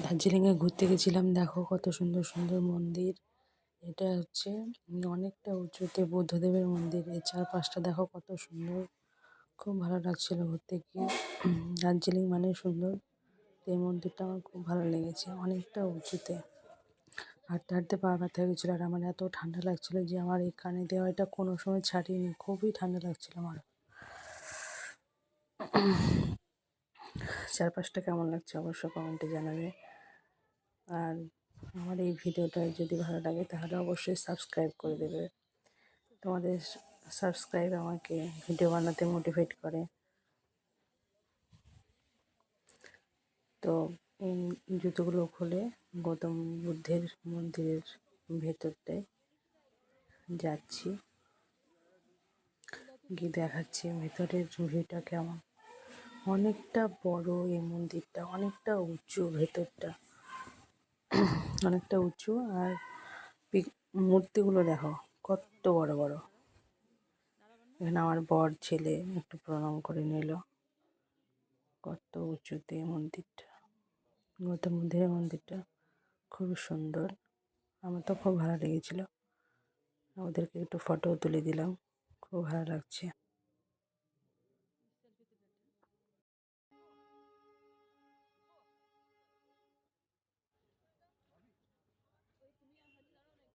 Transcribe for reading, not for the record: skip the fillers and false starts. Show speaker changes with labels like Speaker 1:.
Speaker 1: দার্জিলিংয়ে ঘুরতে গেছিলাম। দেখো কত সুন্দর সুন্দর মন্দির। এটা হচ্ছে অনেকটা উঁচুতে বুদ্ধদেবের মন্দির। এর চারপাশটা দেখো কত সুন্দর। খুব ভালো লাগছিল ঘুরতে গিয়ে। দার্জিলিং মানে সুন্দর। তো এই মন্দিরটা আমার খুব ভালো লেগেছে, অনেকটা উঁচুতে। হাঁটতে হাঁটতে পা ব্যথা হয়ে গেছিলো আর আমার এত ঠান্ডা লাগছিল যে আমার এই কানে দেওয়া এটা কোনো সময় ছাড়িনি। খুবই ঠান্ডা লাগছিল আমার। চারপাশটা কেমন লাগছে অবশ্যই কমেন্টে জানাবে। আর আমার এই ভিডিওটা যদি ভালো লাগে তাহলে অবশ্যই সাবস্ক্রাইব করে দেবে। তোমাদের সাবস্ক্রাইব আমাকে ভিডিও বানাতে মোটিভেট করে। তো এই জুতোগুলো খুলে গৌতম বুদ্ধের মন্দিরের ভেতরটায় যাচ্ছি, গিয়ে দেখাচ্ছি ভেতরের ভিউটা কেমন। অনেকটা বড় এই মন্দিরটা, অনেকটা উঁচু ভেতরটা, অনেকটা উঁচু। আর মূর্তিগুলো দেখো কত বড় বড়। এখানে আমার বর ছেলে একটু প্রণাম করে নিল। কত উঁচুতে মন্দিরটা, গৌতম বুদ্ধের মন্দিরটা খুবই সুন্দর। আমার তো খুব ভালো লেগেছিল। ওদেরকে একটু ফটো তুলে দিলাম, খুব ভালো লাগছে।